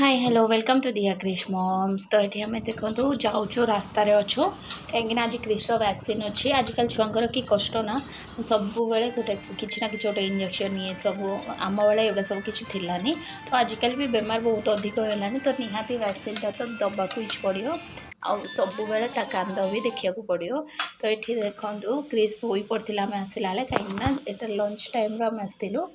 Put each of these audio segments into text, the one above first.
Hi hello welcome to दिया Krrish moms. तो ये आम देखो जाऊँ रास्तार अच्छु कहीं आज क्रिशर वैक्सीन अच्छी आजिकल छुआर कि कष्ट ना सब बेले गोटे कि ना कि गोटे इंजेक्शन ये सब आम बेले एवं सब किसी थिलानी तो आजिकल भी बेमार बहुत अधिक है तो निहाती वैक्सीन तो दबाक ही पड़ो आ सब बेले कांद भी देखा पड़ो। तो ये देखो क्रिश शोई पड़ता आम आसला बेले कहीं लंच टाइम आम आसलु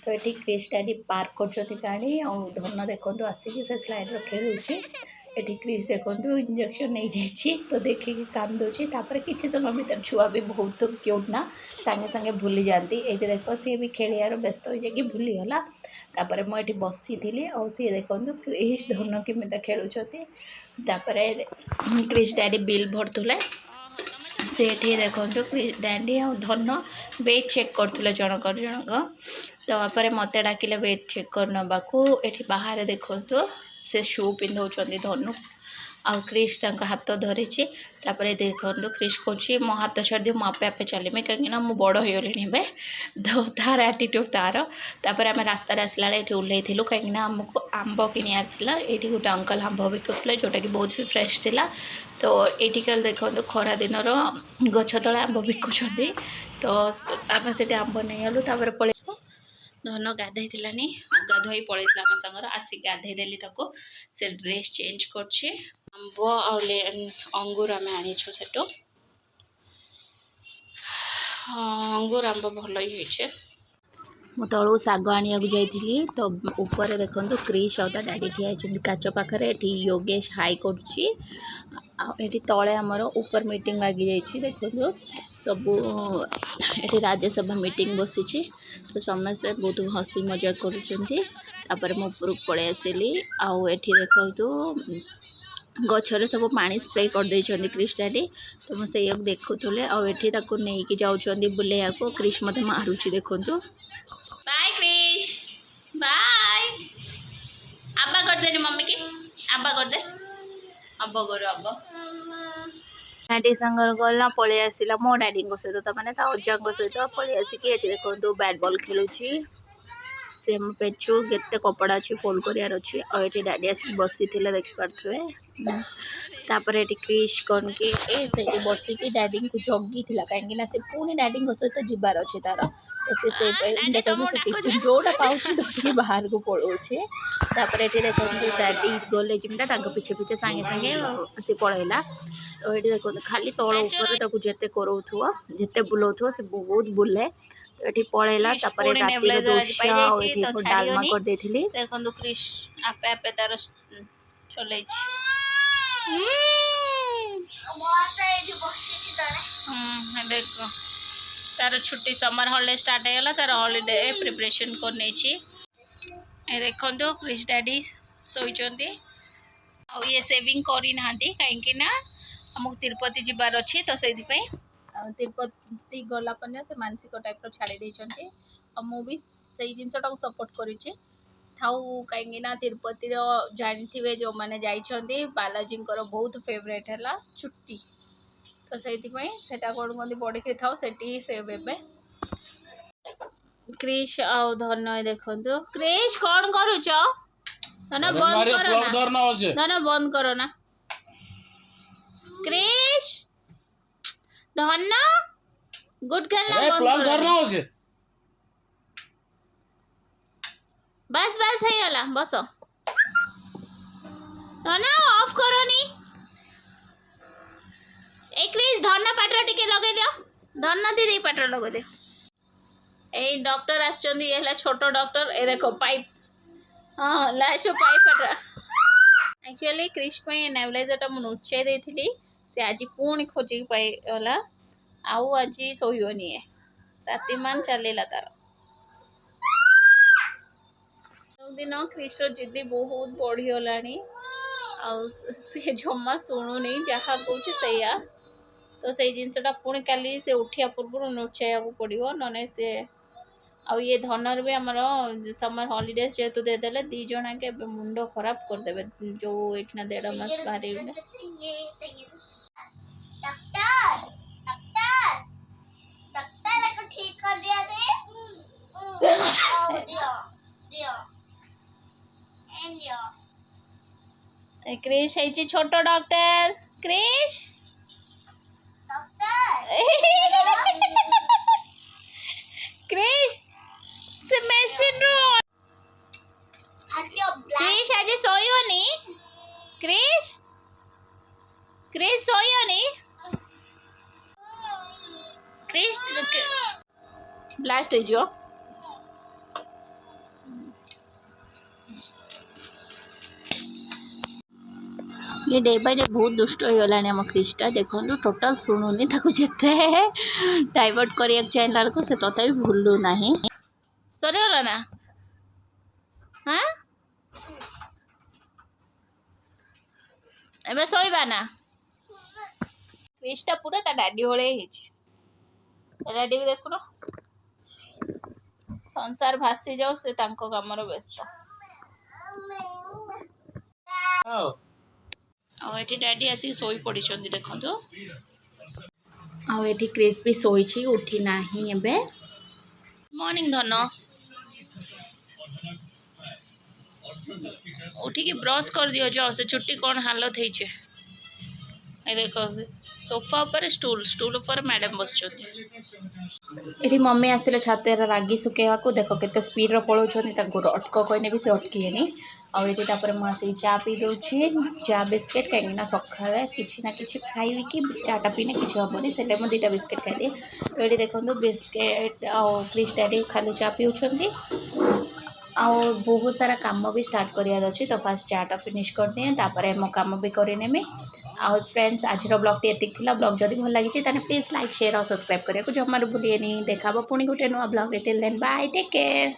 तो ये क्रिश डैडी पार्क कर गाड़ी आ धन देखो आसिक से स्लाइड खेलुची ये क्रिश देखो इंजेक्शन नहीं जाइए तो देखिए कांदुची किसी समय भर छुआ भी बहुत क्यूट ना सांगे सांगे भूली जाती ये देखो सी भी खेलियार व्यस्त हो जाए भूलीगला तापर मुझे बसी थी और सी देखो क्रिश धन केमी खेलुंट क्रिश डैडी बिल भरतुले से देखो डैडी आ धन वेट चेक करते जनक जनक तो मत डाकिले वेट चेक कर नबाकू ये बाहर देखो से शू पिंधाऊँ धनु आ क्रिश हाथ धरी देखो क्रिश कौन मो हाथ छाड़ दियो मुझे आपे चलमी कहीं मुझे बड़ हो गली तो तार आटीट्यूड तार आम रास्त आसला ये ओह्लू कहीं आमको आंब किणार ये गोटे अंकल आंब बिकुले जोटा कि बहुत भी फ्रेश थिला तो ये कल देखो खरा दिन गछ तले आंब बिकुंट तो आम से आंब नहीं गलु पड़े धन गाधे गाधोई पड़ेगा आम सागर आसी गाधे देली से ड्रेस चेंज कर आंब अंगूर आम आनीछु सेटू अंगूर आंब भल ही मु तलू शाग आनिया जाइली तो ऊपर देखो क्रिश और डैडी ठिया काच पाखे ये योगेश हाई कर तले आमर ऊपर मीटिंग लगी जाइए देखो सब ये राज्यसभा मीटिंग बसी तो समस्ते बहुत हसी मजाक कर ऊपर पलि आसली आठ देखो गचर सब पानी स्प्रे कर देइछन्ती क्रिश डैडी तो मुझे देखुले आठी नहीं जाऊँगी बुले को क्रिश मत मारुची देखो बाय क्रिश बाय अब्बा कर दे मम्मी की अब्बा कर दे अब्बा कर अब्बा डैडी सांगर गला पलि आसला मो डैडी सहित मैंने अजा सहित पलि आसिक ये देखो बैट बॉल खेलुची से पेचू केते कपड़ा अच्छी फोल्ड करार अच्छी और ये डैडी आसिक बसी देखिपे तापर ये क्रिश कौन कि बसिकी डैडी को जगी कहीं से पुणी डैडी सहित जीवार अच्छे तार तो से देखो से टिफिन जोटा पाँच बाहर को पलाऊे तापर ये देखो डैडी गले जिमटा पीछे पीछे सांगे सांगे सी पलैला तो ये देखो खाली तल ऊपर जिते कराउथो जिते बुलाउथो से बहुत बुले तो ये पलैला रातिर दोसा और डालमा कर देथिली देखो क्रिश आपे आपे तार चलै देखो तार छुट्टी समर हॉलिडे स्टार्ट होगा तार हॉलिडे प्रिपरेशन कर नहीं देखो क्रिश डैडी शोचती आ ये सेविंग करना कहीं आमको तिरुपति जीवार अच्छी तो से तिरुपति गलापर से मानसिक टाइप छाड़ी देती मुझे से जिनटा सपोर्ट करुच्ची थाऊ कहीं तिरुपति जानते जो मैंने जाइए बालाजी बहुत फेवरेट है छुट्टी तो से कौन कहते बढ़ी था से क्रिश आ धन देखो क्रिश कौन करुच धन बंद करो ना धन बंद करो ना क्रिश धन गुड खेलना बंद करो बस बस है गला बस धन ऑफ करो नी एक क्रिश धन पाटर टिके लगे दियो धन दीदी पाटर लगे दियो ए डॉक्टर आछंदी ये छोटो डॉक्टर ए देखो पाइप हाँ लास्ट पाइप पाटर एक्चुअली क्रिश पे नेबुलाइजर मु नुचाई देथिली से आज पुणी खोजिक पाइला आउ आज शोनी राति मान चलेला तार दिन क्रिश जिद्दी बहुत बढ़ीगला जमा शुणुनी जहाँ कौच से तो से जिनसा पुणी काली से उठिया पूर्व नुचाया पड़ो न से आ ये धनर भी आमर समर हॉलीडेज जेहेतु देदेले दी जना के मुंड खराब करदे जो ये 1.5 मास बाहर क्रिश है छोट डॉक्टर क्रिश क्रिश से मेसिन रो क्रिश आज सोयोनी क्रिश क्रिश सोयोनी क्रिश ब्लास्ट हो जो ये डे बाय डे बहुत दुष्ट हो गलानी आम क्रिस्टा देखो टोटाल शुणुनी जिते डाइवर्ट कर चाहला को से तथा भी भूलू ना सरीगला ना हाँ एबे सोइबा ना क्रिस्टा पूरा ता डाडी होले डाडी भी देखुन संसार भासी जाओ से तांको कामर व्यस्त आठी डैडी आसिक शोई पड़ी देखो आठी क्रिस भी शोई उठी ना मॉर्निंग धन उठिकी ब्रश कर दियो जाओ से छुट्टी कौन हालत है देखो सोफा पर स्टूल स्टूल पर मैडम बस ये मम्मी आसते छात रागी सुखेवा को देख के स्पीड पलाऊँ अटक कहने भी से अटकेनि आपर मुझे चा पी दूसरी चा बिस्किट कहीं सका कि ना कि खाइबी कि चाटा पीने किसी हेनी से मुझे 2टा बिस्किट खाई तो ये देखो बिस्किट क्रिश डैडी खाली चा पीछे और बहुत सारा काम भी स्टार्ट करार अच्छी तो फास्ट चाटा फिनिश कर दिए तापर मो काम भी करनेमी आउ फ्रेंड्स आज ब्लॉग टी ब्लॉग जब भल लगी प्लीज लाइक शेयर और सब्सक्राइब करने को जमार भूलिए नहीं देखा पुणी गोटे नुआ blog till then bye take care.